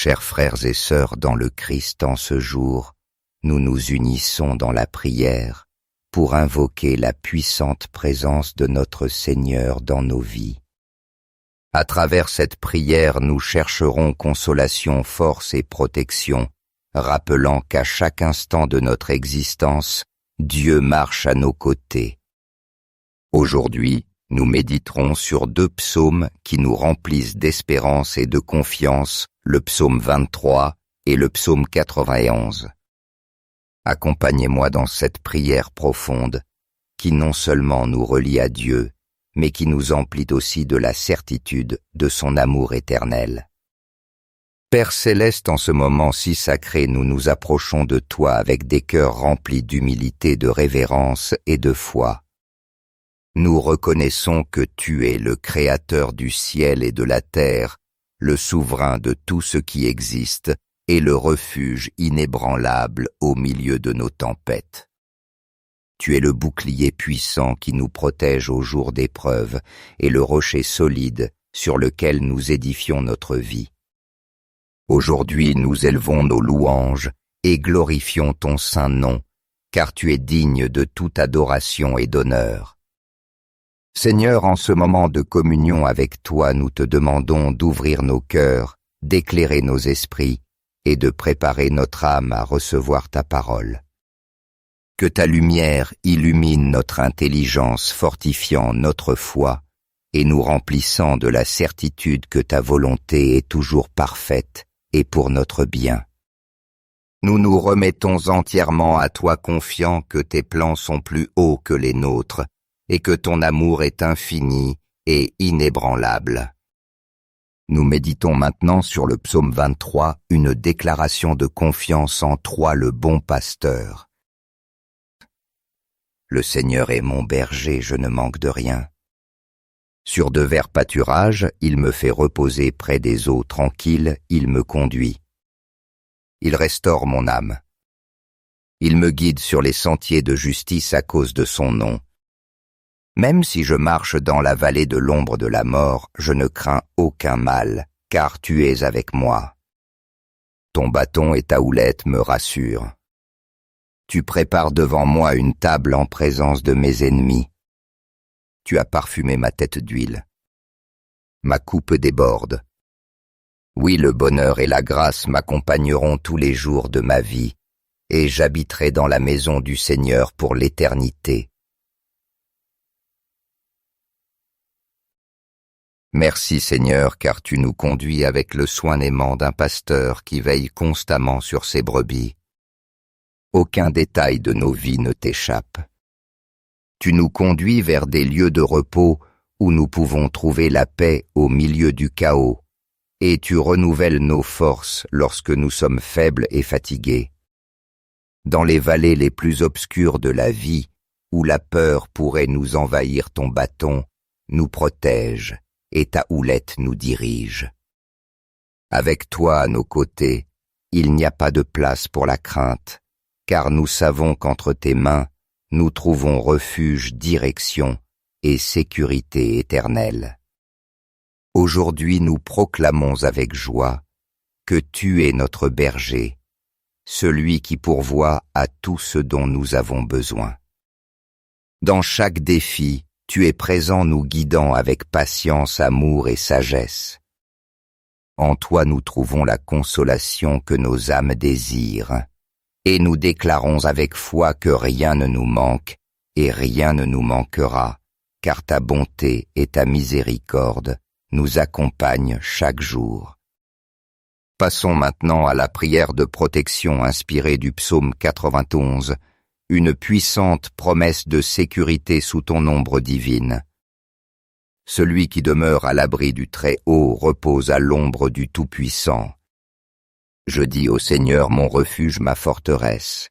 Chers frères et sœurs dans le Christ, en ce jour, nous nous unissons dans la prière pour invoquer la puissante présence de notre Seigneur dans nos vies. À travers cette prière, nous chercherons consolation, force et protection, rappelant qu'à chaque instant de notre existence, Dieu marche à nos côtés. Aujourd'hui, nous méditerons sur 2 psaumes qui nous remplissent d'espérance et de confiance, le psaume 23 et le psaume 91. Accompagnez-moi dans cette prière profonde qui non seulement nous relie à Dieu, mais qui nous emplit aussi de la certitude de son amour éternel. Père céleste, en ce moment si sacré, nous nous approchons de toi avec des cœurs remplis d'humilité, de révérence et de foi. Nous reconnaissons que tu es le Créateur du ciel et de la terre, le souverain de tout ce qui existe et le refuge inébranlable au milieu de nos tempêtes. Tu es le bouclier puissant qui nous protège au jour d'épreuve et le rocher solide sur lequel nous édifions notre vie. Aujourd'hui, nous élevons nos louanges et glorifions ton saint nom, car tu es digne de toute adoration et d'honneur. Seigneur, en ce moment de communion avec toi, nous te demandons d'ouvrir nos cœurs, d'éclairer nos esprits et de préparer notre âme à recevoir ta parole. Que ta lumière illumine notre intelligence, fortifiant notre foi et nous remplissant de la certitude que ta volonté est toujours parfaite et pour notre bien. Nous nous remettons entièrement à toi, confiants que tes plans sont plus hauts que les nôtres et que ton amour est infini et inébranlable. Nous méditons maintenant sur le psaume 23, une déclaration de confiance en toi, le bon pasteur. Le Seigneur est mon berger, je ne manque de rien. Sur de verts pâturages, il me fait reposer près des eaux tranquilles, il me conduit. Il restaure mon âme. Il me guide sur les sentiers de justice à cause de son nom. Même si je marche dans la vallée de l'ombre de la mort, je ne crains aucun mal, car tu es avec moi. Ton bâton et ta houlette me rassurent. Tu prépares devant moi une table en présence de mes ennemis. Tu as parfumé ma tête d'huile. Ma coupe déborde. Oui, le bonheur et la grâce m'accompagneront tous les jours de ma vie, et j'habiterai dans la maison du Seigneur pour l'éternité. Merci Seigneur, car tu nous conduis avec le soin aimant d'un pasteur qui veille constamment sur ses brebis. Aucun détail de nos vies ne t'échappe. Tu nous conduis vers des lieux de repos où nous pouvons trouver la paix au milieu du chaos, et tu renouvelles nos forces lorsque nous sommes faibles et fatigués. Dans les vallées les plus obscures de la vie, où la peur pourrait nous envahir, ton bâton nous protège et ta houlette nous dirige. Avec toi à nos côtés, il n'y a pas de place pour la crainte, car nous savons qu'entre tes mains, nous trouvons refuge, direction et sécurité éternelle. Aujourd'hui, nous proclamons avec joie que tu es notre berger, celui qui pourvoit à tout ce dont nous avons besoin. Dans chaque défi, tu es présent nous guidant avec patience, amour et sagesse. En toi nous trouvons la consolation que nos âmes désirent, et nous déclarons avec foi que rien ne nous manque et rien ne nous manquera, car ta bonté et ta miséricorde nous accompagnent chaque jour. Passons maintenant à la prière de protection inspirée du psaume 91, une puissante promesse de sécurité sous ton ombre divine. Celui qui demeure à l'abri du Très-Haut repose à l'ombre du Tout-Puissant. Je dis au Seigneur mon refuge, ma forteresse,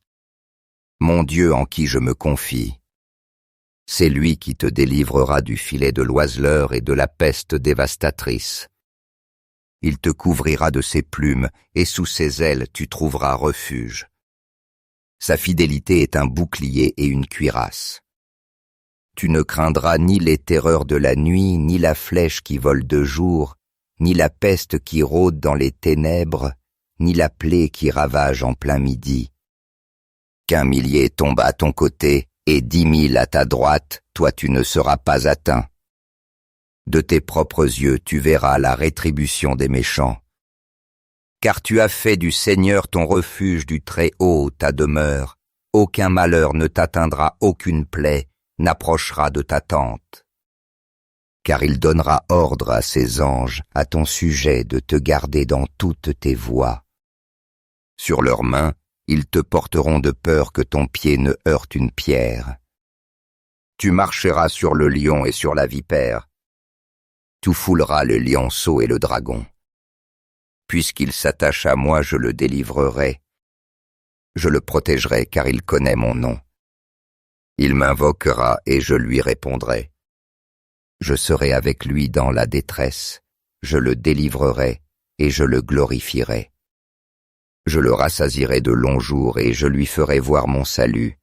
mon Dieu en qui je me confie. C'est lui qui te délivrera du filet de l'oiseleur et de la peste dévastatrice. Il te couvrira de ses plumes, et sous ses ailes tu trouveras refuge. Sa fidélité est un bouclier et une cuirasse. Tu ne craindras ni les terreurs de la nuit, ni la flèche qui vole de jour, ni la peste qui rôde dans les ténèbres, ni la plaie qui ravage en plein midi. Qu'un millier tombe à ton côté et 10 000 à ta droite, toi tu ne seras pas atteint. De tes propres yeux tu verras la rétribution des méchants. Car tu as fait du Seigneur ton refuge, du Très-Haut ta demeure. Aucun malheur ne t'atteindra, aucune plaie n'approchera de ta tente. Car il donnera ordre à ses anges à ton sujet de te garder dans toutes tes voies. Sur leurs mains, ils te porteront de peur que ton pied ne heurte une pierre. Tu marcheras sur le lion et sur la vipère. Tu fouleras le lionceau et le dragon. Puisqu'il s'attache à moi, je le délivrerai. Je le protégerai car il connaît mon nom. Il m'invoquera et je lui répondrai. Je serai avec lui dans la détresse, je le délivrerai et je le glorifierai. Je le rassasierai de longs jours et je lui ferai voir mon salut.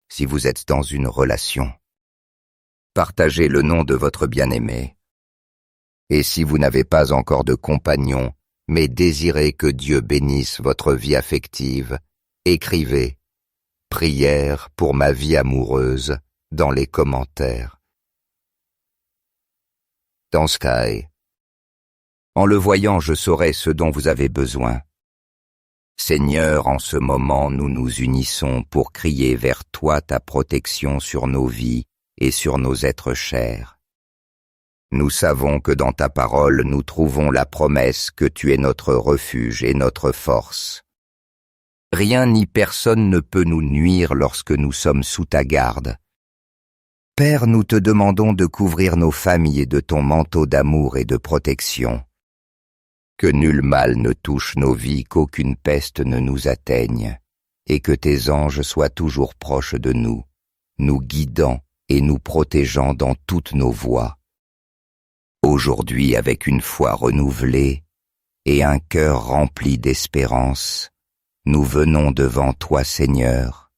Si vous êtes dans une relation, partagez le nom de votre bien-aimé. Et si vous n'avez pas encore de compagnon, mais désirez que Dieu bénisse votre vie affective, écrivez « Prière pour ma vie amoureuse » dans les commentaires. Dans Sky. En le voyant, je saurai ce dont vous avez besoin. Seigneur, en ce moment, nous nous unissons pour crier vers toi ta protection sur nos vies et sur nos êtres chers. Nous savons que dans ta parole, nous trouvons la promesse que tu es notre refuge et notre force. Rien ni personne ne peut nous nuire lorsque nous sommes sous ta garde. Père, nous te demandons de couvrir nos familles de ton manteau d'amour et de protection. Que nul mal ne touche nos vies, qu'aucune peste ne nous atteigne, et que tes anges soient toujours proches de nous, nous guidant et nous protégeant dans toutes nos voies. Aujourd'hui, avec une foi renouvelée et un cœur rempli d'espérance, nous venons devant toi, Seigneur,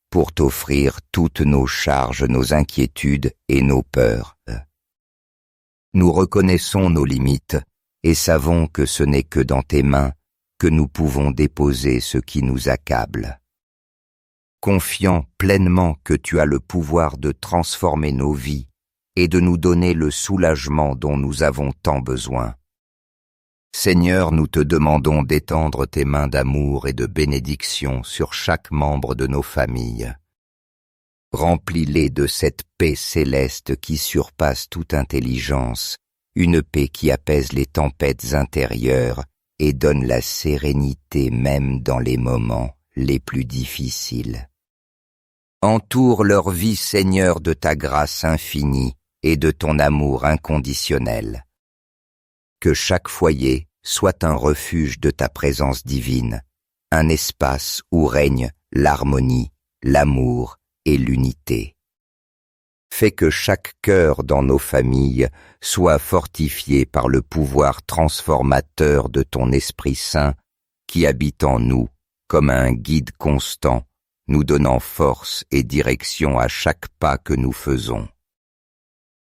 pour t'offrir toutes nos charges, nos inquiétudes et nos peurs. Nous reconnaissons nos limites et savons que ce n'est que dans tes mains que nous pouvons déposer ce qui nous accable. Confiant pleinement que tu as le pouvoir de transformer nos vies et de nous donner le soulagement dont nous avons tant besoin. Seigneur, nous te demandons d'étendre tes mains d'amour et de bénédiction sur chaque membre de nos familles. Remplis-les de cette paix céleste qui surpasse toute intelligence, une paix qui apaise les tempêtes intérieures et donne la sérénité même dans les moments les plus difficiles. Entoure leur vie, Seigneur, de ta grâce infinie et de ton amour inconditionnel. Que chaque foyer soit un refuge de ta présence divine, un espace où règne l'harmonie, l'amour et l'unité. Fais que chaque cœur dans nos familles soit fortifié par le pouvoir transformateur de ton Esprit Saint qui habite en nous comme un guide constant, nous donnant force et direction à chaque pas que nous faisons.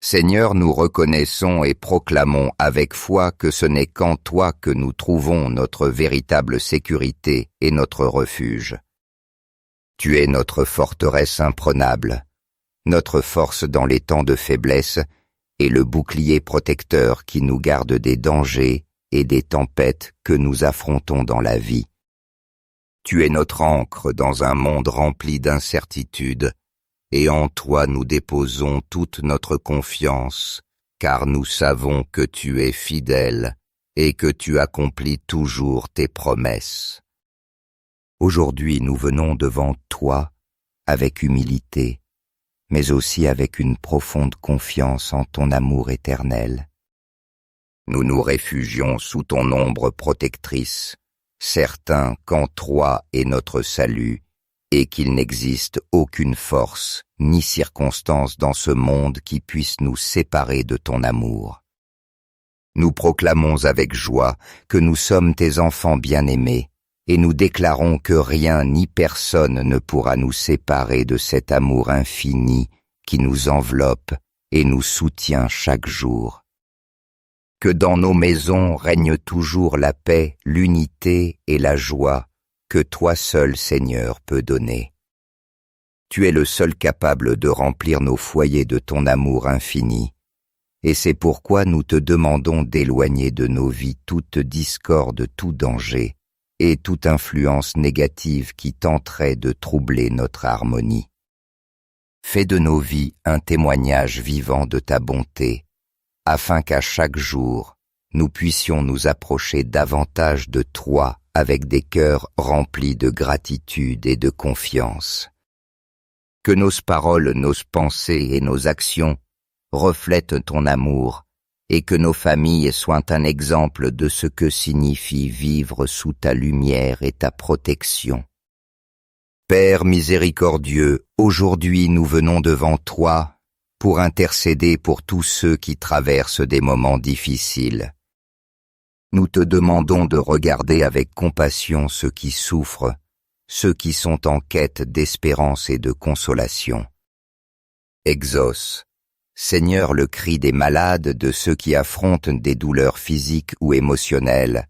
Seigneur, nous reconnaissons et proclamons avec foi que ce n'est qu'en toi que nous trouvons notre véritable sécurité et notre refuge. Tu es notre forteresse imprenable, notre force dans les temps de faiblesse et le bouclier protecteur qui nous garde des dangers et des tempêtes que nous affrontons dans la vie. Tu es notre ancre dans un monde rempli d'incertitudes, et en toi nous déposons toute notre confiance, car nous savons que tu es fidèle et que tu accomplis toujours tes promesses. Aujourd'hui nous venons devant toi avec humilité, mais aussi avec une profonde confiance en ton amour éternel. Nous nous réfugions sous ton ombre protectrice, certains qu'en toi est notre salut, et qu'il n'existe aucune force ni circonstance dans ce monde qui puisse nous séparer de ton amour. Nous proclamons avec joie que nous sommes tes enfants bien-aimés, et nous déclarons que rien ni personne ne pourra nous séparer de cet amour infini qui nous enveloppe et nous soutient chaque jour. Que dans nos maisons règne toujours la paix, l'unité et la joie que toi seul, Seigneur, peux donner. Tu es le seul capable de remplir nos foyers de ton amour infini, et c'est pourquoi nous te demandons d'éloigner de nos vies toute discorde, tout danger, et toute influence négative qui tenterait de troubler notre harmonie. Fais de nos vies un témoignage vivant de ta bonté, afin qu'à chaque jour, nous puissions nous approcher davantage de toi avec des cœurs remplis de gratitude et de confiance. Que nos paroles, nos pensées et nos actions reflètent ton amour et que nos familles soient un exemple de ce que signifie vivre sous ta lumière et ta protection. Père miséricordieux, aujourd'hui nous venons devant toi pour intercéder pour tous ceux qui traversent des moments difficiles. Nous te demandons de regarder avec compassion ceux qui souffrent, ceux qui sont en quête d'espérance et de consolation. Exauce, Seigneur, le cri des malades, de ceux qui affrontent des douleurs physiques ou émotionnelles,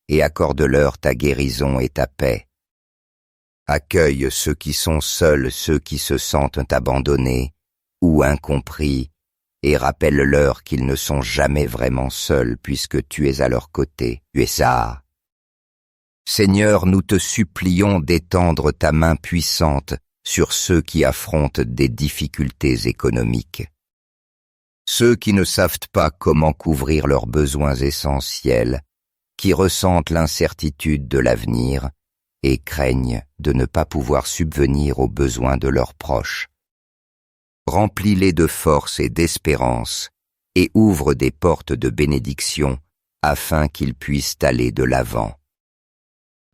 et accorde-leur ta guérison et ta paix. Accueille ceux qui sont seuls, ceux qui se sentent abandonnés ou incompris, et rappelle-leur qu'ils ne sont jamais vraiment seuls puisque tu es à leur côté, tu es ça. Seigneur, nous te supplions d'étendre ta main puissante sur ceux qui affrontent des difficultés économiques. Ceux qui ne savent pas comment couvrir leurs besoins essentiels, qui ressentent l'incertitude de l'avenir et craignent de ne pas pouvoir subvenir aux besoins de leurs proches. Remplis-les de force et d'espérance et ouvre des portes de bénédiction afin qu'ils puissent aller de l'avant.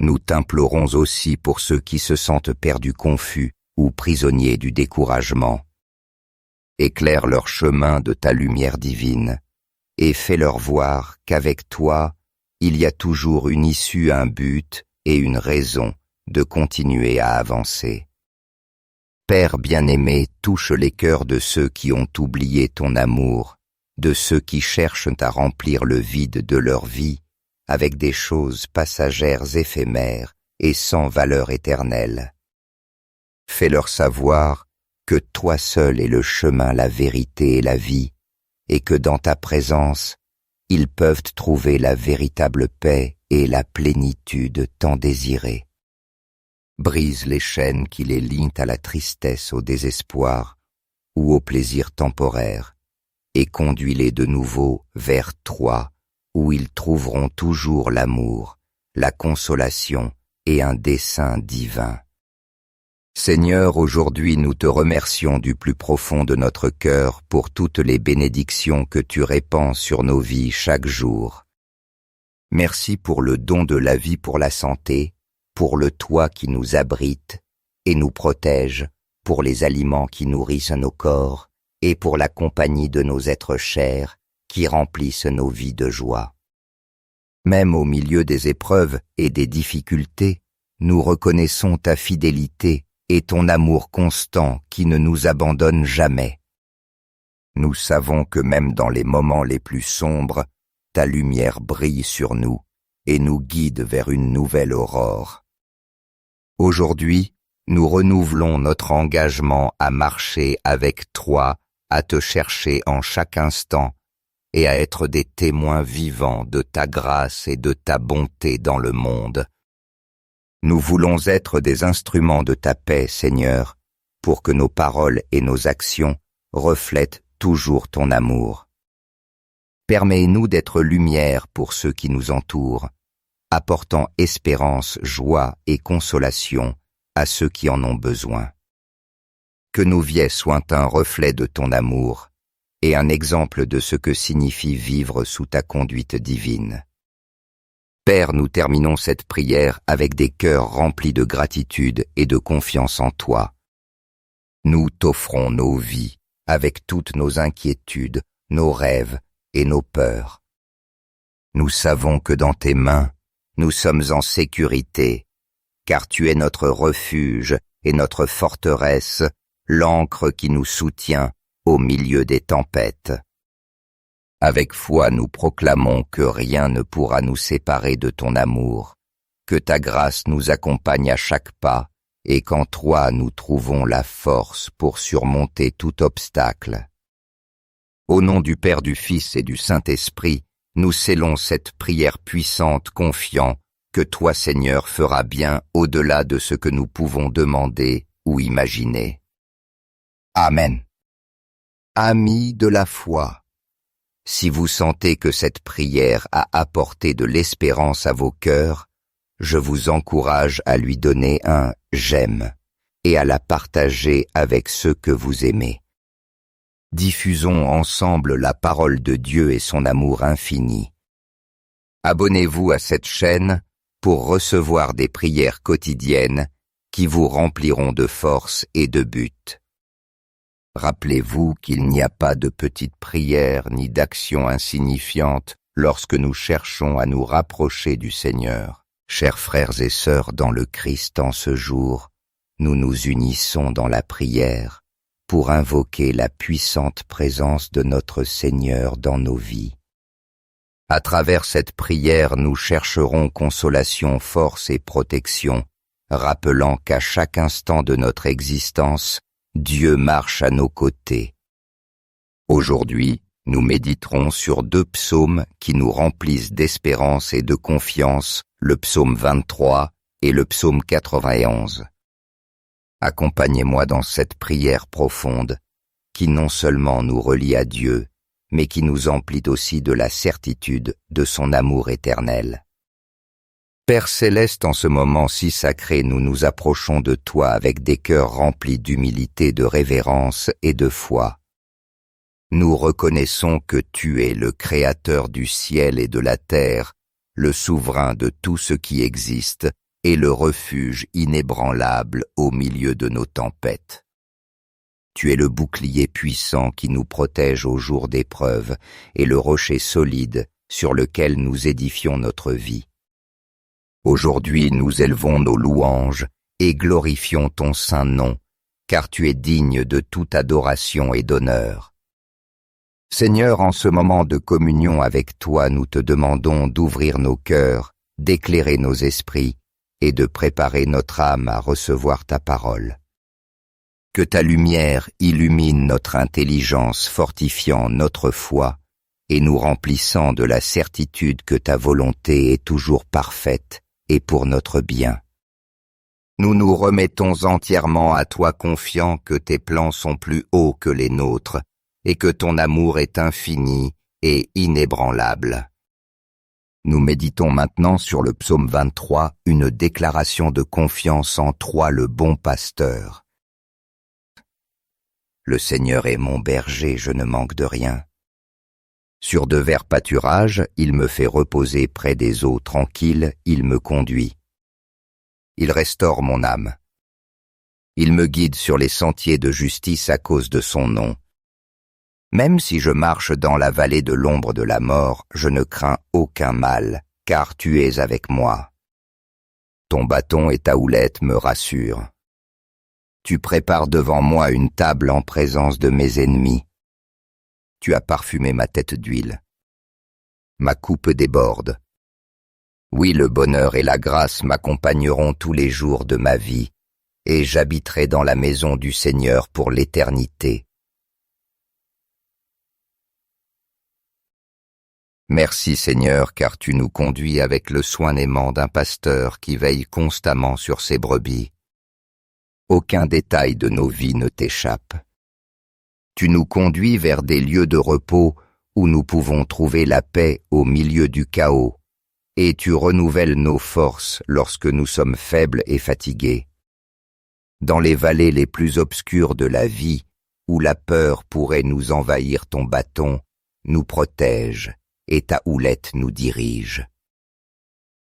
Nous t'implorons aussi pour ceux qui se sentent perdus, confus ou prisonniers du découragement. Éclaire leur chemin de ta lumière divine et fais-leur voir qu'avec toi, il y a toujours une issue, un but et une raison de continuer à avancer. Père bien-aimé, touche les cœurs de ceux qui ont oublié ton amour, de ceux qui cherchent à remplir le vide de leur vie avec des choses passagères éphémères et sans valeur éternelle. Fais-leur savoir que toi seul es le chemin, la vérité et la vie, et que dans ta présence, ils peuvent trouver la véritable paix et la plénitude tant désirée. Brise les chaînes qui les lient à la tristesse, au désespoir ou au plaisir temporaire, et conduis-les de nouveau vers toi, où ils trouveront toujours l'amour, la consolation et un dessein divin. Seigneur, aujourd'hui nous te remercions du plus profond de notre cœur pour toutes les bénédictions que tu répands sur nos vies chaque jour. Merci pour le don de la vie, pour la santé, pour le toit qui nous abrite et nous protège, pour les aliments qui nourrissent nos corps et pour la compagnie de nos êtres chers qui remplissent nos vies de joie. Même au milieu des épreuves et des difficultés, nous reconnaissons ta fidélité et ton amour constant qui ne nous abandonne jamais. Nous savons que même dans les moments les plus sombres, ta lumière brille sur nous et nous guide vers une nouvelle aurore. Aujourd'hui, nous renouvelons notre engagement à marcher avec toi, à te chercher en chaque instant et à être des témoins vivants de ta grâce et de ta bonté dans le monde. Nous voulons être des instruments de ta paix, Seigneur, pour que nos paroles et nos actions reflètent toujours ton amour. Permets-nous d'être lumière pour ceux qui nous entourent, apportant espérance, joie et consolation à ceux qui en ont besoin. Que nos vies soient un reflet de ton amour et un exemple de ce que signifie vivre sous ta conduite divine. Père, nous terminons cette prière avec des cœurs remplis de gratitude et de confiance en toi. Nous t'offrons nos vies avec toutes nos inquiétudes, nos rêves et nos peurs. Nous savons que dans tes mains, nous sommes en sécurité, car tu es notre refuge et notre forteresse, l'ancre qui nous soutient au milieu des tempêtes. Avec foi nous proclamons que rien ne pourra nous séparer de ton amour, que ta grâce nous accompagne à chaque pas, et qu'en toi nous trouvons la force pour surmonter tout obstacle. Au nom du Père, du Fils et du Saint-Esprit, nous scellons cette prière puissante, confiant que toi, Seigneur, feras bien au-delà de ce que nous pouvons demander ou imaginer. Amen. Amis de la foi, si vous sentez que cette prière a apporté de l'espérance à vos cœurs, je vous encourage à lui donner un « j'aime » et à la partager avec ceux que vous aimez. Diffusons ensemble la parole de Dieu et son amour infini. Abonnez-vous à cette chaîne pour recevoir des prières quotidiennes qui vous rempliront de force et de but. Rappelez-vous qu'il n'y a pas de petites prières ni d'actions insignifiantes lorsque nous cherchons à nous rapprocher du Seigneur. Chers frères et sœurs dans le Christ, en ce jour, nous nous unissons dans la prière pour invoquer la puissante présence de notre Seigneur dans nos vies. À travers cette prière, nous chercherons consolation, force et protection, rappelant qu'à chaque instant de notre existence, Dieu marche à nos côtés. Aujourd'hui, nous méditerons sur 2 psaumes qui nous remplissent d'espérance et de confiance, le psaume 23 et le psaume 91. Accompagnez-moi dans cette prière profonde qui non seulement nous relie à Dieu, mais qui nous emplit aussi de la certitude de son amour éternel. Père céleste, en ce moment si sacré, nous nous approchons de toi avec des cœurs remplis d'humilité, de révérence et de foi. Nous reconnaissons que tu es le Créateur du ciel et de la terre, le souverain de tout ce qui existe et le refuge inébranlable au milieu de nos tempêtes. Tu es le bouclier puissant qui nous protège au jour d'épreuve et le rocher solide sur lequel nous édifions notre vie. Aujourd'hui, nous élevons nos louanges et glorifions ton saint nom, car tu es digne de toute adoration et d'honneur. Seigneur, en ce moment de communion avec toi, nous te demandons d'ouvrir nos cœurs, d'éclairer nos esprits et de préparer notre âme à recevoir ta parole. Que ta lumière illumine notre intelligence, fortifiant notre foi et nous remplissant de la certitude que ta volonté est toujours parfaite et pour notre bien. Nous nous remettons entièrement à toi, confiants que tes plans sont plus hauts que les nôtres et que ton amour est infini et inébranlable. Nous méditons maintenant sur le psaume 23, une déclaration de confiance en toi, le bon pasteur. Le Seigneur est mon berger, je ne manque de rien. Sur de verts pâturages, il me fait reposer près des eaux tranquilles, il me conduit. Il restaure mon âme. Il me guide sur les sentiers de justice à cause de son nom. Même si je marche dans la vallée de l'ombre de la mort, je ne crains aucun mal, car tu es avec moi. Ton bâton et ta houlette me rassurent. Tu prépares devant moi une table en présence de mes ennemis. Tu as parfumé ma tête d'huile. Ma coupe déborde. Oui, le bonheur et la grâce m'accompagneront tous les jours de ma vie, et j'habiterai dans la maison du Seigneur pour l'éternité. Merci Seigneur, car tu nous conduis avec le soin aimant d'un pasteur qui veille constamment sur ses brebis. Aucun détail de nos vies ne t'échappe. Tu nous conduis vers des lieux de repos où nous pouvons trouver la paix au milieu du chaos, et tu renouvelles nos forces lorsque nous sommes faibles et fatigués. Dans les vallées les plus obscures de la vie, où la peur pourrait nous envahir, ton bâton nous protège et ta houlette nous dirige.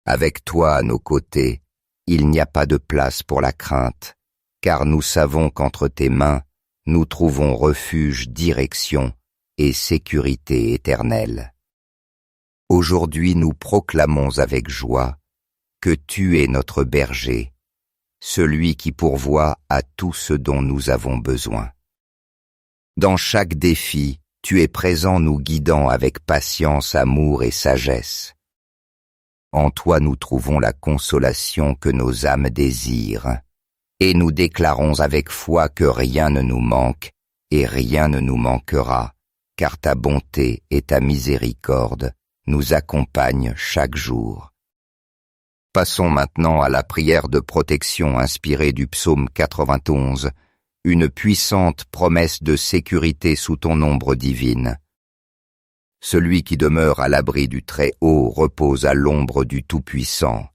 Avec toi à nos côtés, il n'y a pas de place pour la crainte, car nous savons qu'entre tes mains, nous trouvons refuge, direction et sécurité éternelle. Aujourd'hui, nous proclamons avec joie que tu es notre berger, celui qui pourvoit à tout ce dont nous avons besoin. Dans chaque défi, tu es présent nous guidant avec patience, amour et sagesse. En toi nous trouvons la consolation que nos âmes désirent, et nous déclarons avec foi que rien ne nous manque et rien ne nous manquera, car ta bonté et ta miséricorde nous accompagnent chaque jour. Passons maintenant à la prière de protection inspirée du psaume 91, une puissante promesse de sécurité sous ton ombre divine. Celui qui demeure à l'abri du Très-Haut repose à l'ombre du Tout-Puissant.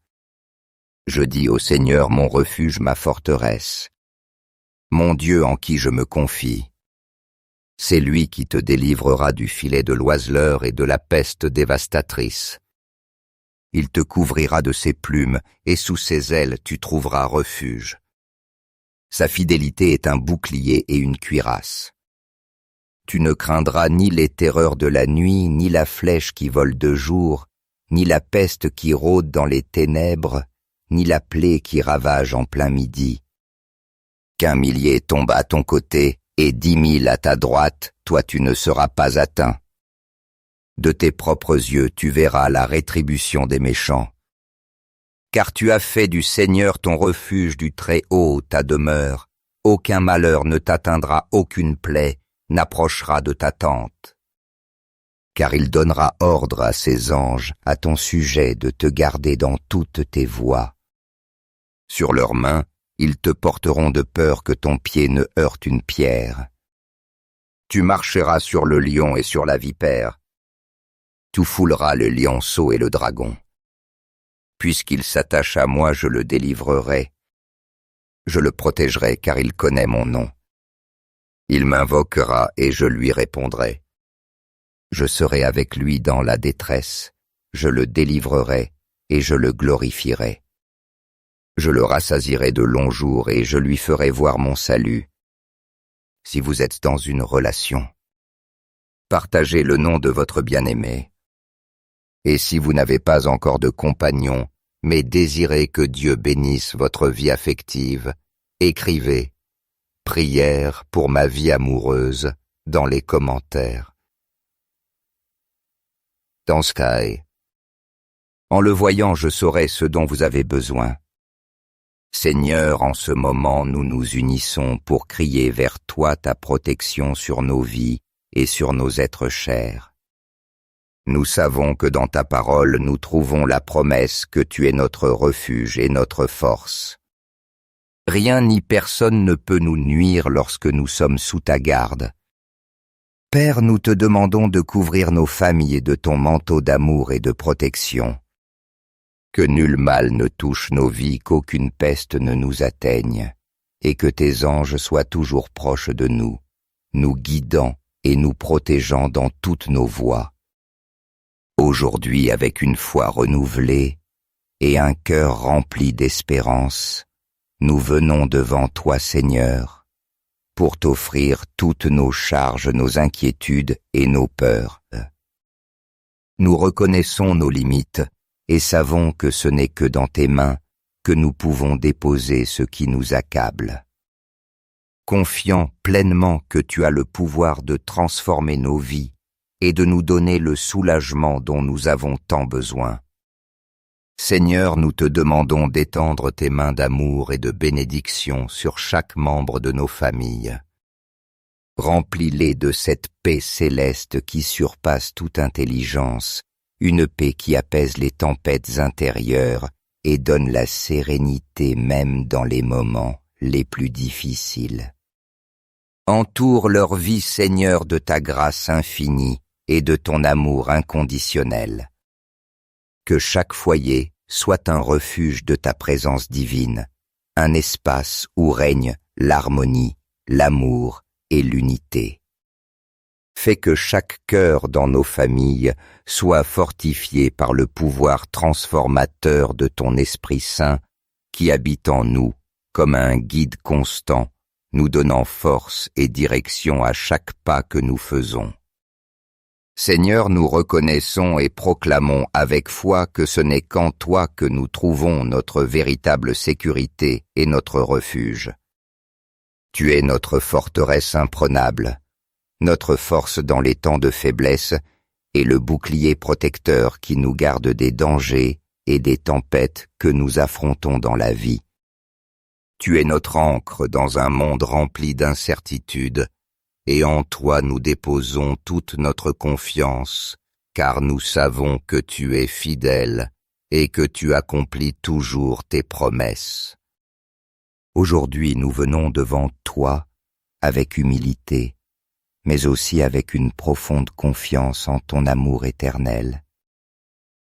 Je dis au Seigneur mon refuge, ma forteresse, mon Dieu en qui je me confie. C'est lui qui te délivrera du filet de l'oiseleur et de la peste dévastatrice. Il te couvrira de ses plumes, et sous ses ailes tu trouveras refuge. Sa fidélité est un bouclier et une cuirasse. Tu ne craindras ni les terreurs de la nuit, ni la flèche qui vole de jour, ni la peste qui rôde dans les ténèbres, ni la plaie qui ravage en plein midi. Qu'un millier tombe à ton côté, et 10 000 à ta droite, toi tu ne seras pas atteint. De tes propres yeux tu verras la rétribution des méchants. Car tu as fait du Seigneur ton refuge, du Très-Haut ta demeure. Aucun malheur ne t'atteindra, aucune plaie n'approchera de ta tente. Car il donnera ordre à ses anges à ton sujet de te garder dans toutes tes voies. Sur leurs mains, ils te porteront de peur que ton pied ne heurte une pierre. Tu marcheras sur le lion et sur la vipère. Tu fouleras le lionceau et le dragon. Puisqu'il s'attache à moi, je le délivrerai. Je le protégerai car il connaît mon nom. Il m'invoquera et je lui répondrai. Je serai avec lui dans la détresse, je le délivrerai et je le glorifierai. Je le rassasierai de longs jours et je lui ferai voir mon salut. Si vous êtes dans une relation, partagez le nom de votre bien-aimé. Et si vous n'avez pas encore de compagnon, mais désirez que Dieu bénisse votre vie affective, écrivez « Prière pour ma vie amoureuse » dans les commentaires. Dans Sky. En le voyant, je saurai ce dont vous avez besoin. Seigneur, en ce moment, nous nous unissons pour crier vers toi ta protection sur nos vies et sur nos êtres chers. Nous savons que dans ta parole nous trouvons la promesse que tu es notre refuge et notre force. Rien ni personne ne peut nous nuire lorsque nous sommes sous ta garde. Père, nous te demandons de couvrir nos familles de ton manteau d'amour et de protection. Que nul mal ne touche nos vies, qu'aucune peste ne nous atteigne, et que tes anges soient toujours proches de nous, nous guidant et nous protégeant dans toutes nos voies. Aujourd'hui, avec une foi renouvelée et un cœur rempli d'espérance, nous venons devant toi, Seigneur, pour t'offrir toutes nos charges, nos inquiétudes et nos peurs. Nous reconnaissons nos limites et savons que ce n'est que dans tes mains que nous pouvons déposer ce qui nous accable. Confiant pleinement que tu as le pouvoir de transformer nos vies et de nous donner le soulagement dont nous avons tant besoin. Seigneur, nous te demandons d'étendre tes mains d'amour et de bénédiction sur chaque membre de nos familles. Remplis-les de cette paix céleste qui surpasse toute intelligence, une paix qui apaise les tempêtes intérieures et donne la sérénité même dans les moments les plus difficiles. Entoure leur vie, Seigneur, de ta grâce infinie et de ton amour inconditionnel. Que chaque foyer soit un refuge de ta présence divine, un espace où règne l'harmonie, l'amour et l'unité. Fais que chaque cœur dans nos familles soit fortifié par le pouvoir transformateur de ton Esprit Saint qui habite en nous comme un guide constant, nous donnant force et direction à chaque pas que nous faisons. Seigneur, nous reconnaissons et proclamons avec foi que ce n'est qu'en toi que nous trouvons notre véritable sécurité et notre refuge. Tu es notre forteresse imprenable, notre force dans les temps de faiblesse et le bouclier protecteur qui nous garde des dangers et des tempêtes que nous affrontons dans la vie. Tu es notre ancre dans un monde rempli d'incertitudes, et en toi nous déposons toute notre confiance, car nous savons que tu es fidèle et que tu accomplis toujours tes promesses. Aujourd'hui nous venons devant toi avec humilité, mais aussi avec une profonde confiance en ton amour éternel.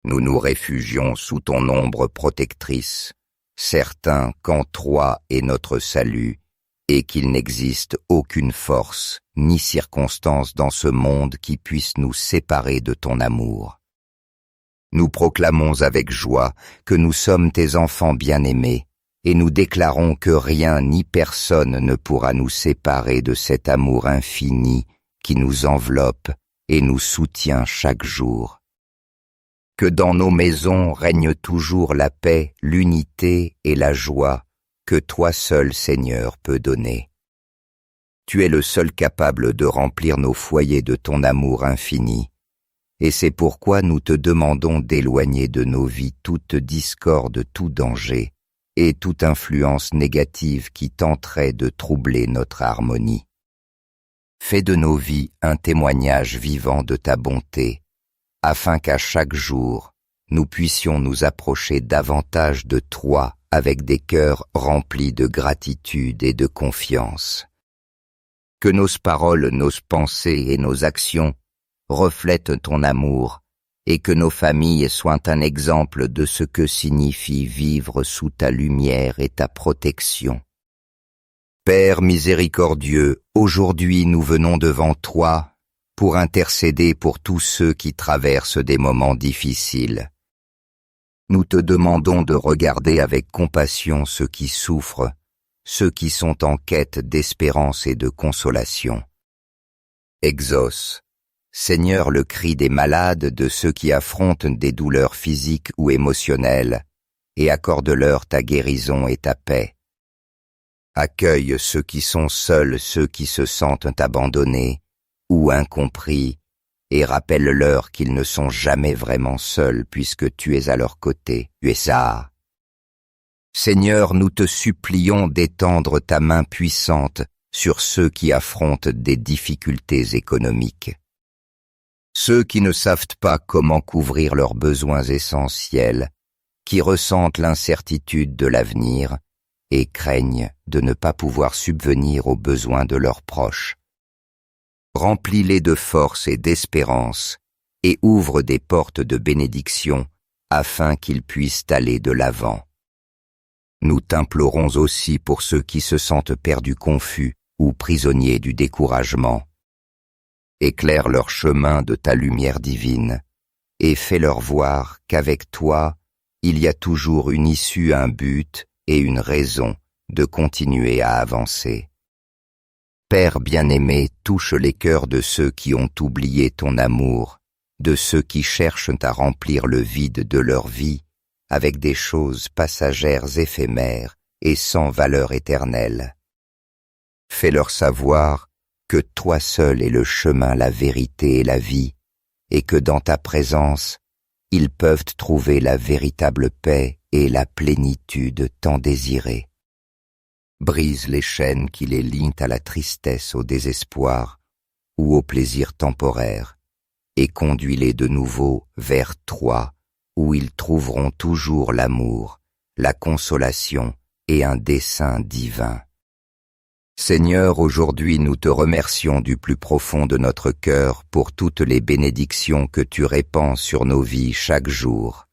Nous nous réfugions sous ton ombre protectrice, certains qu'en toi est notre salut, et qu'il n'existe aucune force ni circonstance dans ce monde qui puisse nous séparer de ton amour. Nous proclamons avec joie que nous sommes tes enfants bien-aimés, et nous déclarons que rien ni personne ne pourra nous séparer de cet amour infini qui nous enveloppe et nous soutient chaque jour. Que dans nos maisons règne toujours la paix, l'unité et la joie que toi seul, Seigneur, peux donner. Tu es le seul capable de remplir nos foyers de ton amour infini, et c'est pourquoi nous te demandons d'éloigner de nos vies toute discorde, tout danger, et toute influence négative qui tenterait de troubler notre harmonie. Fais de nos vies un témoignage vivant de ta bonté, afin qu'à chaque jour, nous puissions nous approcher davantage de toi avec des cœurs remplis de gratitude et de confiance. Que nos paroles, nos pensées et nos actions reflètent ton amour, et que nos familles soient un exemple de ce que signifie vivre sous ta lumière et ta protection. Père miséricordieux, aujourd'hui nous venons devant toi pour intercéder pour tous ceux qui traversent des moments difficiles. Nous te demandons de regarder avec compassion ceux qui souffrent, ceux qui sont en quête d'espérance et de consolation. Exauce, Seigneur, le cri des malades, de ceux qui affrontent des douleurs physiques ou émotionnelles, et accorde-leur ta guérison et ta paix. Accueille ceux qui sont seuls, ceux qui se sentent abandonnés ou incompris, et rappelle-leur qu'ils ne sont jamais vraiment seuls puisque tu es à leur côté, tu es ça. Seigneur, nous te supplions d'étendre ta main puissante sur ceux qui affrontent des difficultés économiques. Ceux qui ne savent pas comment couvrir leurs besoins essentiels, qui ressentent l'incertitude de l'avenir et craignent de ne pas pouvoir subvenir aux besoins de leurs proches. Remplis-les de force et d'espérance et ouvre des portes de bénédiction afin qu'ils puissent aller de l'avant. Nous t'implorons aussi pour ceux qui se sentent perdus, confus ou prisonniers du découragement. Éclaire leur chemin de ta lumière divine et fais-leur voir qu'avec toi, il y a toujours une issue, un but et une raison de continuer à avancer. Père bien-aimé, touche les cœurs de ceux qui ont oublié ton amour, de ceux qui cherchent à remplir le vide de leur vie avec des choses passagères éphémères et sans valeur éternelle. Fais-leur savoir que toi seul es le chemin, la vérité et la vie, et que dans ta présence, ils peuvent trouver la véritable paix et la plénitude tant désirée. Brise les chaînes qui les lient à la tristesse, au désespoir ou au plaisir temporaire, et conduis-les de nouveau vers toi, où ils trouveront toujours l'amour, la consolation et un dessein divin. Seigneur, aujourd'hui nous te remercions du plus profond de notre cœur pour toutes les bénédictions que tu répands sur nos vies chaque jour.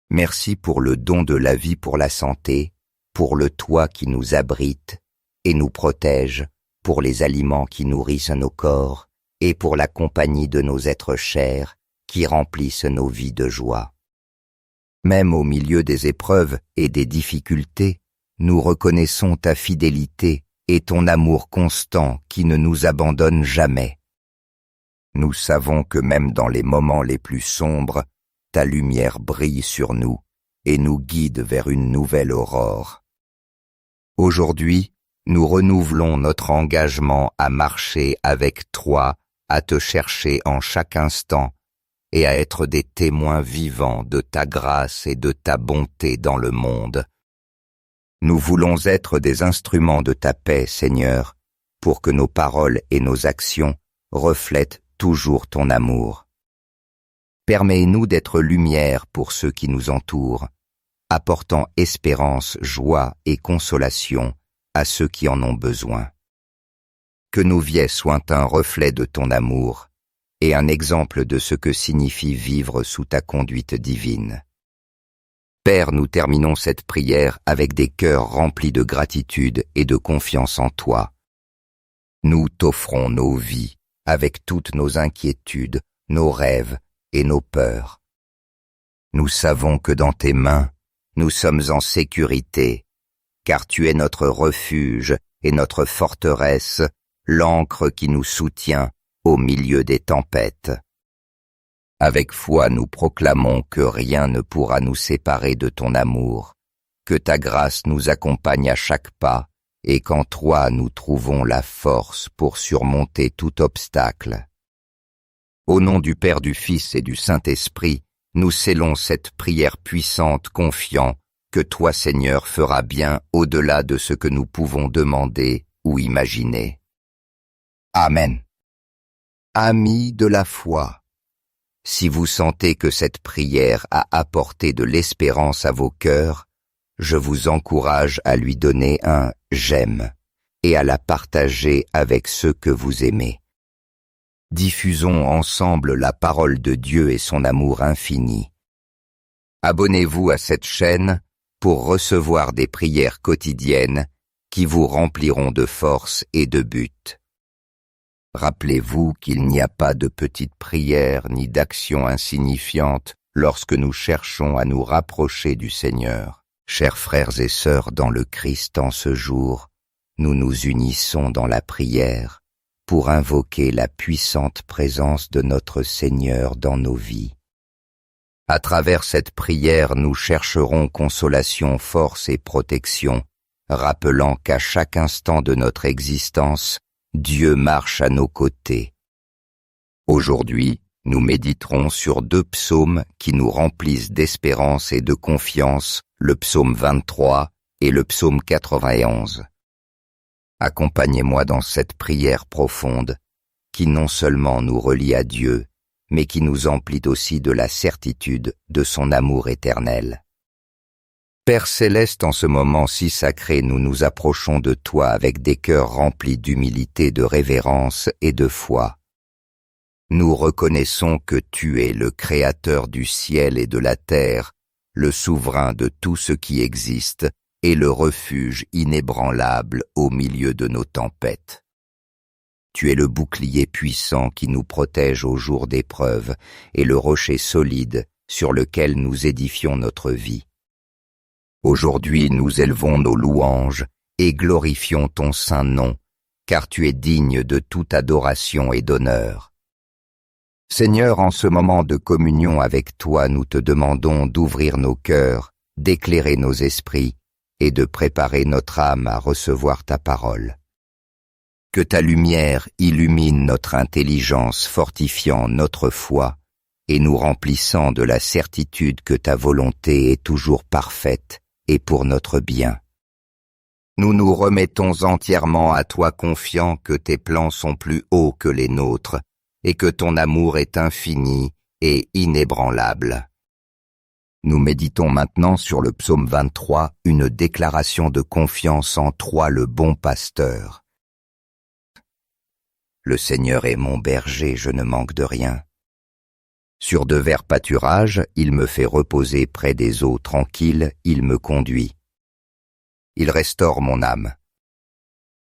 Merci pour le don de la vie, pour la santé, pour le toit qui nous abrite et nous protège, pour les aliments qui nourrissent nos corps et pour la compagnie de nos êtres chers qui remplissent nos vies de joie. Même au milieu des épreuves et des difficultés, nous reconnaissons ta fidélité et ton amour constant qui ne nous abandonne jamais. Nous savons que même dans les moments les plus sombres, ta lumière brille sur nous et nous guide vers une nouvelle aurore. Aujourd'hui, nous renouvelons notre engagement à marcher avec toi, à te chercher en chaque instant et à être des témoins vivants de ta grâce et de ta bonté dans le monde. Nous voulons être des instruments de ta paix, Seigneur, pour que nos paroles et nos actions reflètent toujours ton amour. Permets-nous d'être lumière pour ceux qui nous entourent, apportant espérance, joie et consolation à ceux qui en ont besoin. Que nos vies soient un reflet de ton amour et un exemple de ce que signifie vivre sous ta conduite divine. Père, nous terminons cette prière avec des cœurs remplis de gratitude et de confiance en toi. Nous t'offrons nos vies avec toutes nos inquiétudes, nos rêves et nos peurs. Nous savons que dans tes mains, nous sommes en sécurité, car tu es notre refuge et notre forteresse, l'ancre qui nous soutient au milieu des tempêtes. Avec foi, nous proclamons que rien ne pourra nous séparer de ton amour, que ta grâce nous accompagne à chaque pas et qu'en toi nous trouvons la force pour surmonter tout obstacle. Au nom du Père, du Fils et du Saint-Esprit, nous scellons cette prière puissante, confiant que toi, Seigneur, feras bien au-delà de ce que nous pouvons demander ou imaginer. Amen. Amis de la foi, si vous sentez que cette prière a apporté de l'espérance à vos cœurs, je vous encourage à lui donner un « j'aime » et à la partager avec ceux que vous aimez. Diffusons ensemble la parole de Dieu et son amour infini. Abonnez-vous à cette chaîne pour recevoir des prières quotidiennes qui vous rempliront de force et de but. Rappelez-vous qu'il n'y a pas de petites prières ni d'actions insignifiantes lorsque nous cherchons à nous rapprocher du Seigneur. Chers frères et sœurs dans le Christ, en ce jour, nous nous unissons dans la prière pour invoquer la puissante présence de notre Seigneur dans nos vies. À travers cette prière, nous chercherons consolation, force et protection, rappelant qu'à chaque instant de notre existence, Dieu marche à nos côtés. Aujourd'hui, nous méditerons sur 2 psaumes qui nous remplissent d'espérance et de confiance, le psaume 23 et le psaume 91. Accompagnez-moi dans cette prière profonde qui non seulement nous relie à Dieu, mais qui nous emplit aussi de la certitude de son amour éternel. Père céleste, en ce moment si sacré, nous nous approchons de toi avec des cœurs remplis d'humilité, de révérence et de foi. Nous reconnaissons que tu es le Créateur du ciel et de la terre, le souverain de tout ce qui existe et le refuge inébranlable au milieu de nos tempêtes. Tu es le bouclier puissant qui nous protège au jour d'épreuve et le rocher solide sur lequel nous édifions notre vie. Aujourd'hui, nous élevons nos louanges et glorifions ton saint nom, car tu es digne de toute adoration et d'honneur. Seigneur, en ce moment de communion avec toi, nous te demandons d'ouvrir nos cœurs, d'éclairer nos esprits et de préparer notre âme à recevoir ta parole. Que ta lumière illumine notre intelligence, fortifiant notre foi et nous remplissant de la certitude que ta volonté est toujours parfaite et pour notre bien. Nous nous remettons entièrement à toi, confiants que tes plans sont plus hauts que les nôtres et que ton amour est infini et inébranlable. Nous méditons maintenant sur le psaume 23, une déclaration de confiance en toi, le bon pasteur. Le Seigneur est mon berger, je ne manque de rien. Sur de verts pâturages, il me fait reposer près des eaux tranquilles, il me conduit. Il restaure mon âme.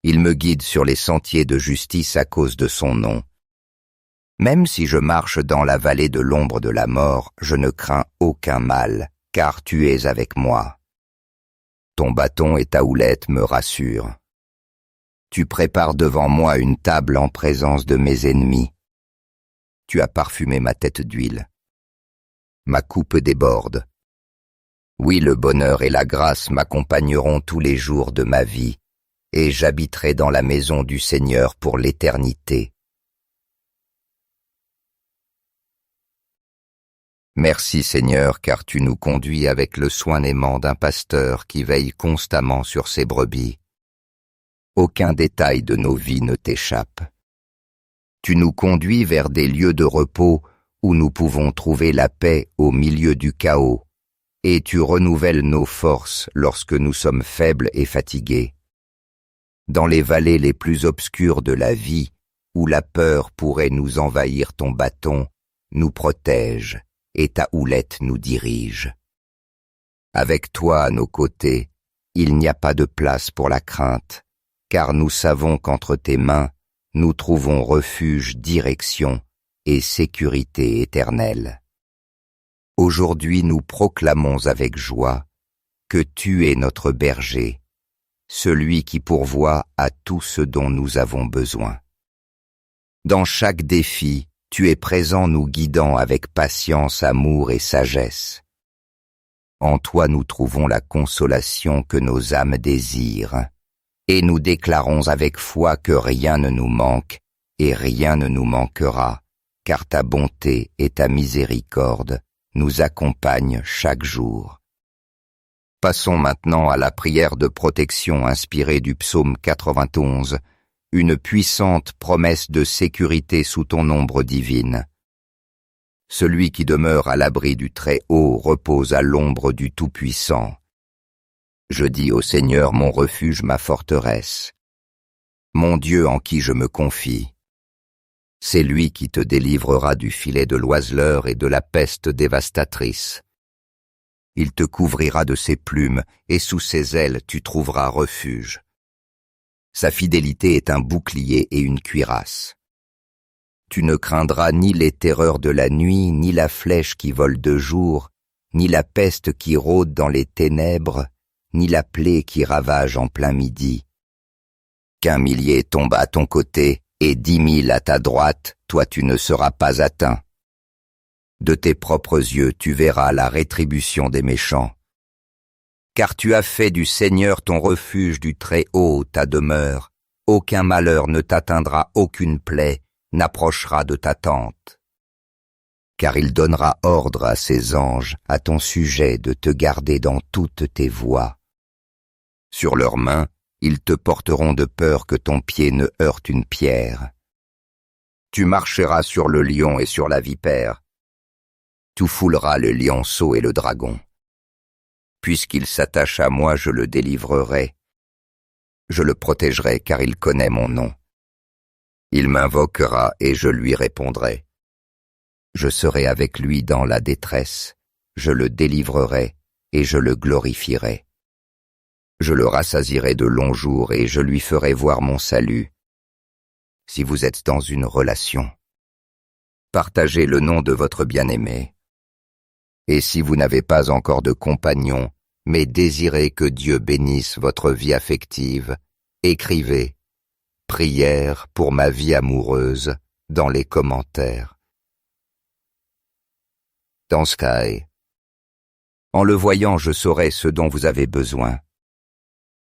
Il me guide sur les sentiers de justice à cause de son nom. Même si je marche dans la vallée de l'ombre de la mort, je ne crains aucun mal, car tu es avec moi. Ton bâton et ta houlette me rassurent. Tu prépares devant moi une table en présence de mes ennemis. Tu as parfumé ma tête d'huile. Ma coupe déborde. Oui, le bonheur et la grâce m'accompagneront tous les jours de ma vie, et j'habiterai dans la maison du Seigneur pour l'éternité. Merci Seigneur, car tu nous conduis avec le soin aimant d'un pasteur qui veille constamment sur ses brebis. Aucun détail de nos vies ne t'échappe. Tu nous conduis vers des lieux de repos où nous pouvons trouver la paix au milieu du chaos, et tu renouvelles nos forces lorsque nous sommes faibles et fatigués. Dans les vallées les plus obscures de la vie, où la peur pourrait nous envahir, ton bâton nous protège et ta houlette nous dirige. Avec toi à nos côtés, il n'y a pas de place pour la crainte, car nous savons qu'entre tes mains, nous trouvons refuge, direction et sécurité éternelle. Aujourd'hui nous proclamons avec joie que tu es notre berger, celui qui pourvoit à tout ce dont nous avons besoin. Dans chaque défi, tu es présent nous guidant avec patience, amour et sagesse. En toi nous trouvons la consolation que nos âmes désirent, et nous déclarons avec foi que rien ne nous manque et rien ne nous manquera, car ta bonté et ta miséricorde nous accompagnent chaque jour. Passons maintenant à la prière de protection inspirée du psaume 91, une puissante promesse de sécurité sous ton ombre divine. Celui qui demeure à l'abri du Très-Haut repose à l'ombre du Tout-Puissant. Je dis au Seigneur mon refuge, ma forteresse, mon Dieu en qui je me confie. C'est lui qui te délivrera du filet de l'oiseleur et de la peste dévastatrice. Il te couvrira de ses plumes, et sous ses ailes tu trouveras refuge. Sa fidélité est un bouclier et une cuirasse. Tu ne craindras ni les terreurs de la nuit, ni la flèche qui vole de jour, ni la peste qui rôde dans les ténèbres, ni la plaie qui ravage en plein midi. Qu'1 millier tombe à ton côté et 10 000 à ta droite, toi tu ne seras pas atteint. De tes propres yeux tu verras la rétribution des méchants. Car tu as fait du Seigneur ton refuge, du Très-Haut ta demeure. Aucun malheur ne t'atteindra, aucune plaie n'approchera de ta tente. Car il donnera ordre à ses anges à ton sujet de te garder dans toutes tes voies. Sur leurs mains, ils te porteront de peur que ton pied ne heurte une pierre. Tu marcheras sur le lion et sur la vipère. Tu fouleras le lionceau et le dragon. Puisqu'il s'attache à moi, je le délivrerai. Je le protégerai car il connaît mon nom. Il m'invoquera et je lui répondrai. Je serai avec lui dans la détresse, je le délivrerai et je le glorifierai. Je le rassasierai de longs jours et je lui ferai voir mon salut. Si vous êtes dans une relation, partagez le nom de votre bien-aimé. Et si vous n'avez pas encore de compagnon, mais désirez que Dieu bénisse votre vie affective, écrivez « Prière pour ma vie amoureuse » dans les commentaires. Dans Sky. En le voyant, je saurai ce dont vous avez besoin.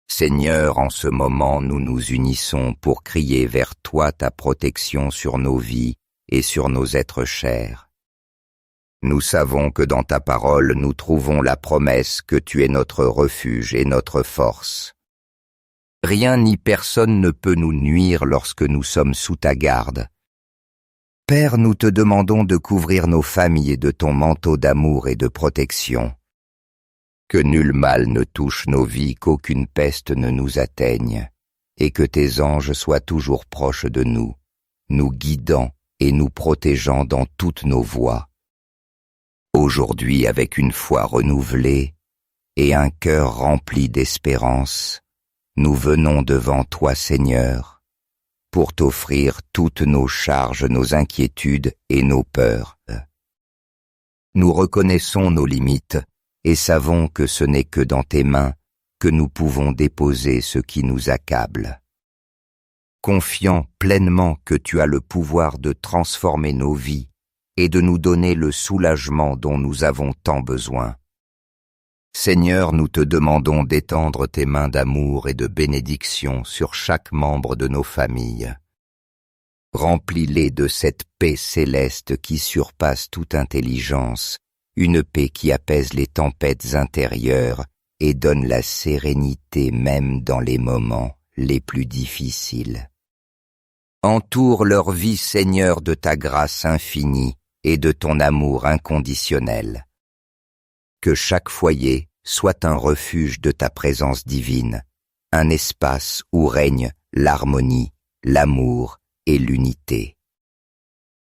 Seigneur, en ce moment, nous nous unissons pour crier vers toi ta protection sur nos vies et sur nos êtres chers. Nous savons que dans ta parole nous trouvons la promesse que tu es notre refuge et notre force. Rien ni personne ne peut nous nuire lorsque nous sommes sous ta garde. Père, nous te demandons de couvrir nos familles de ton manteau d'amour et de protection. Que nul mal ne touche nos vies, qu'aucune peste ne nous atteigne, et que tes anges soient toujours proches de nous, nous guidant et nous protégeant dans toutes nos voies. Aujourd'hui, avec une foi renouvelée et un cœur rempli d'espérance, nous venons devant toi, Seigneur, pour t'offrir toutes nos charges, nos inquiétudes et nos peurs. Nous reconnaissons nos limites et savons que ce n'est que dans tes mains que nous pouvons déposer ce qui nous accable. Confiant pleinement que tu as le pouvoir de transformer nos vies et de nous donner le soulagement dont nous avons tant besoin. Seigneur, nous te demandons d'étendre tes mains d'amour et de bénédiction sur chaque membre de nos familles. Remplis-les de cette paix céleste qui surpasse toute intelligence, une paix qui apaise les tempêtes intérieures et donne la sérénité même dans les moments les plus difficiles. Entoure leur vie, Seigneur, de ta grâce infinie et de ton amour inconditionnel. Que chaque foyer soit un refuge de ta présence divine, un espace où règne l'harmonie, l'amour et l'unité.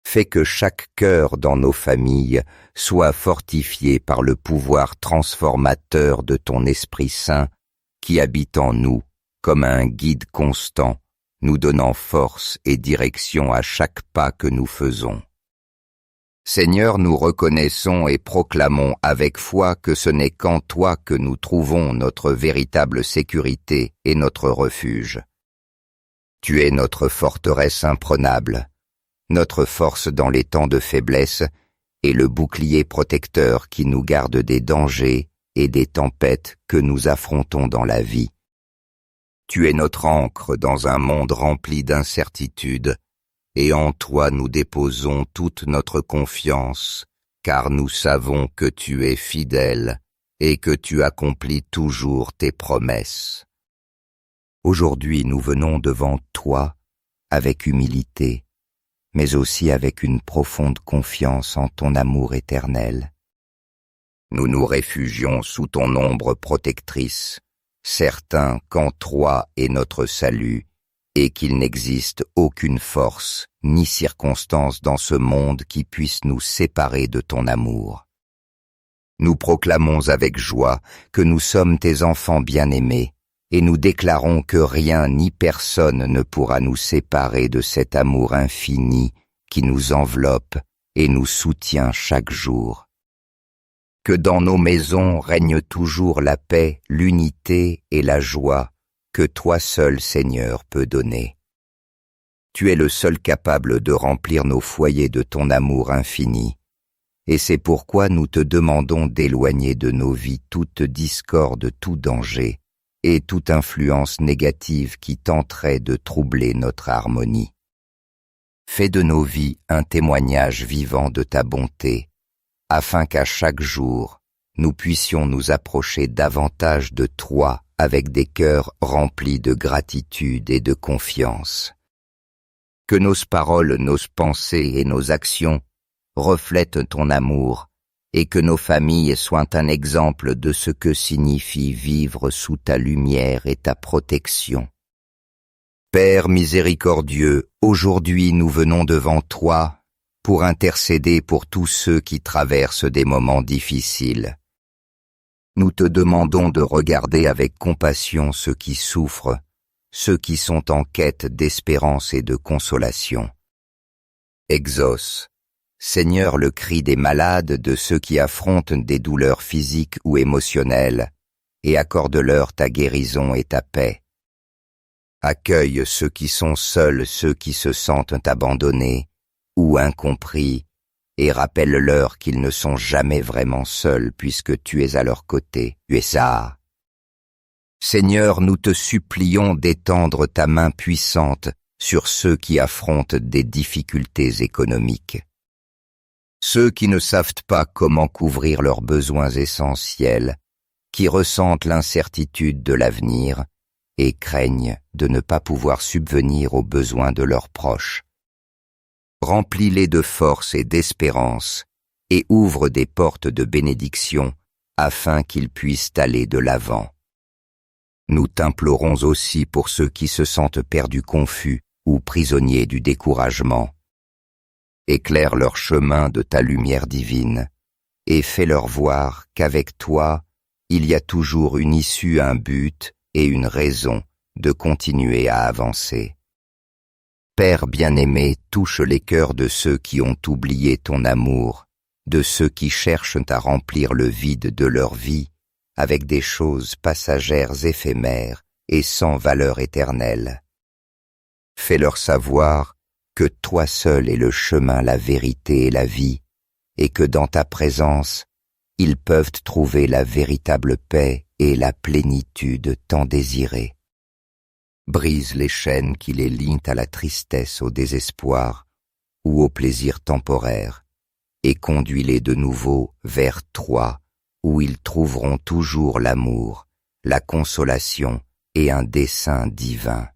Fais que chaque cœur dans nos familles soit fortifié par le pouvoir transformateur de ton Esprit Saint qui habite en nous comme un guide constant, nous donnant force et direction à chaque pas que nous faisons. Seigneur, nous reconnaissons et proclamons avec foi que ce n'est qu'en toi que nous trouvons notre véritable sécurité et notre refuge. Tu es notre forteresse imprenable, notre force dans les temps de faiblesse et le bouclier protecteur qui nous garde des dangers et des tempêtes que nous affrontons dans la vie. Tu es notre ancre dans un monde rempli d'incertitudes, et en toi nous déposons toute notre confiance, car nous savons que tu es fidèle et que tu accomplis toujours tes promesses. Aujourd'hui nous venons devant toi avec humilité, mais aussi avec une profonde confiance en ton amour éternel. Nous nous réfugions sous ton ombre protectrice, certains qu'en toi est notre salut, et qu'il n'existe aucune force ni circonstance dans ce monde qui puisse nous séparer de ton amour. Nous proclamons avec joie que nous sommes tes enfants bien-aimés, et nous déclarons que rien ni personne ne pourra nous séparer de cet amour infini qui nous enveloppe et nous soutient chaque jour. Que dans nos maisons règne toujours la paix, l'unité et la joie que toi seul, Seigneur, peux donner. Tu es le seul capable de remplir nos foyers de ton amour infini, et c'est pourquoi nous te demandons d'éloigner de nos vies toute discorde, tout danger, et toute influence négative qui tenterait de troubler notre harmonie. Fais de nos vies un témoignage vivant de ta bonté, afin qu'à chaque jour, nous puissions nous approcher davantage de toi avec des cœurs remplis de gratitude et de confiance. Que nos paroles, nos pensées et nos actions reflètent ton amour, et que nos familles soient un exemple de ce que signifie vivre sous ta lumière et ta protection. Père miséricordieux, aujourd'hui nous venons devant toi pour intercéder pour tous ceux qui traversent des moments difficiles. Nous te demandons de regarder avec compassion ceux qui souffrent, ceux qui sont en quête d'espérance et de consolation. Exauce, Seigneur, le cri des malades, de ceux qui affrontent des douleurs physiques ou émotionnelles, et accorde-leur ta guérison et ta paix. Accueille ceux qui sont seuls, ceux qui se sentent abandonnés ou incompris, et rappelle-leur qu'ils ne sont jamais vraiment seuls puisque tu es à leur côté, tu es ça. Seigneur, nous te supplions d'étendre ta main puissante sur ceux qui affrontent des difficultés économiques. Ceux qui ne savent pas comment couvrir leurs besoins essentiels, qui ressentent l'incertitude de l'avenir et craignent de ne pas pouvoir subvenir aux besoins de leurs proches. Remplis-les de force et d'espérance et ouvre des portes de bénédiction afin qu'ils puissent aller de l'avant. Nous t'implorons aussi pour ceux qui se sentent perdus, confus ou prisonniers du découragement. Éclaire leur chemin de ta lumière divine et fais-leur voir qu'avec toi, il y a toujours une issue, un but et une raison de continuer à avancer. Père bien-aimé, touche les cœurs de ceux qui ont oublié ton amour, de ceux qui cherchent à remplir le vide de leur vie avec des choses passagères éphémères et sans valeur éternelle. Fais-leur savoir que toi seul es le chemin, la vérité et la vie, et que dans ta présence, ils peuvent trouver la véritable paix et la plénitude tant désirée. Brise les chaînes qui les lient à la tristesse, au désespoir ou au plaisir temporaire, et conduis-les de nouveau vers toi, où ils trouveront toujours l'amour, la consolation et un dessein divin.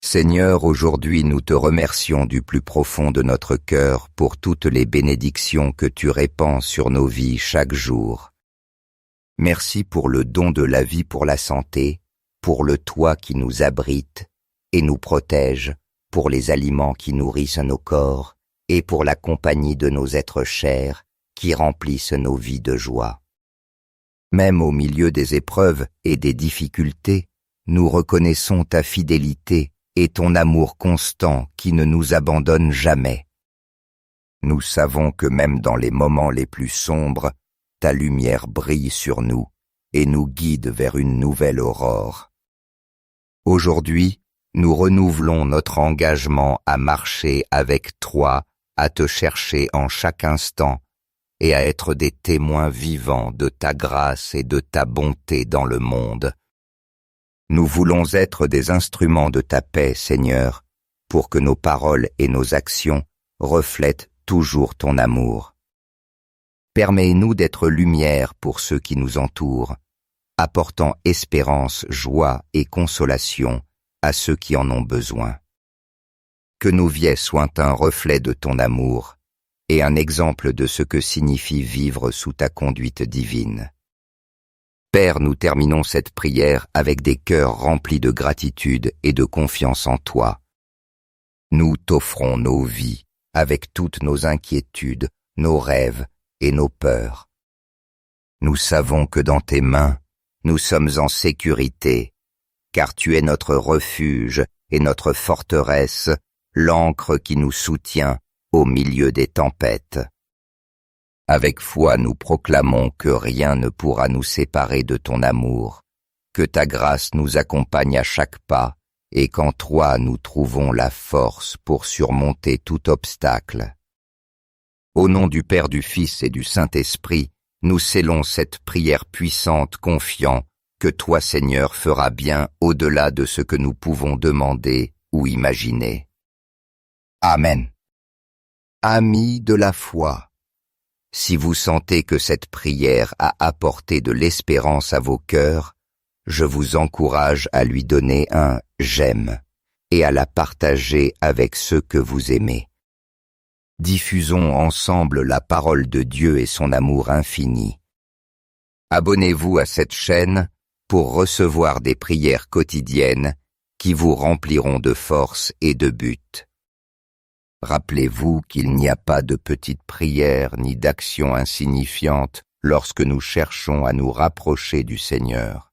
Seigneur, aujourd'hui nous te remercions du plus profond de notre cœur pour toutes les bénédictions que tu répands sur nos vies chaque jour. Merci pour le don de la vie, pour la santé, pour le toit qui nous abrite et nous protège, pour les aliments qui nourrissent nos corps et pour la compagnie de nos êtres chers qui remplissent nos vies de joie. Même au milieu des épreuves et des difficultés, nous reconnaissons ta fidélité et ton amour constant qui ne nous abandonne jamais. Nous savons que même dans les moments les plus sombres, ta lumière brille sur nous et nous guide vers une nouvelle aurore. Aujourd'hui, nous renouvelons notre engagement à marcher avec toi, à te chercher en chaque instant et à être des témoins vivants de ta grâce et de ta bonté dans le monde. Nous voulons être des instruments de ta paix, Seigneur, pour que nos paroles et nos actions reflètent toujours ton amour. Permets-nous d'être lumière pour ceux qui nous entourent, apportant espérance, joie et consolation à ceux qui en ont besoin. Que nos vies soient un reflet de ton amour et un exemple de ce que signifie vivre sous ta conduite divine. Père, nous terminons cette prière avec des cœurs remplis de gratitude et de confiance en toi. Nous t'offrons nos vies avec toutes nos inquiétudes, nos rêves et nos peurs. Nous savons que dans tes mains, nous sommes en sécurité, car tu es notre refuge et notre forteresse, l'ancre qui nous soutient au milieu des tempêtes. Avec foi, nous proclamons que rien ne pourra nous séparer de ton amour, que ta grâce nous accompagne à chaque pas et qu'en toi nous trouvons la force pour surmonter tout obstacle. Au nom du Père, du Fils et du Saint-Esprit, nous scellons cette prière puissante, confiant que toi, Seigneur, feras bien au-delà de ce que nous pouvons demander ou imaginer. Amen. Amis de la foi, si vous sentez que cette prière a apporté de l'espérance à vos cœurs, je vous encourage à lui donner un « j'aime » et à la partager avec ceux que vous aimez. Diffusons ensemble la parole de Dieu et son amour infini. Abonnez-vous à cette chaîne pour recevoir des prières quotidiennes qui vous rempliront de force et de but. Rappelez-vous qu'il n'y a pas de petites prières ni d'actions insignifiantes lorsque nous cherchons à nous rapprocher du Seigneur.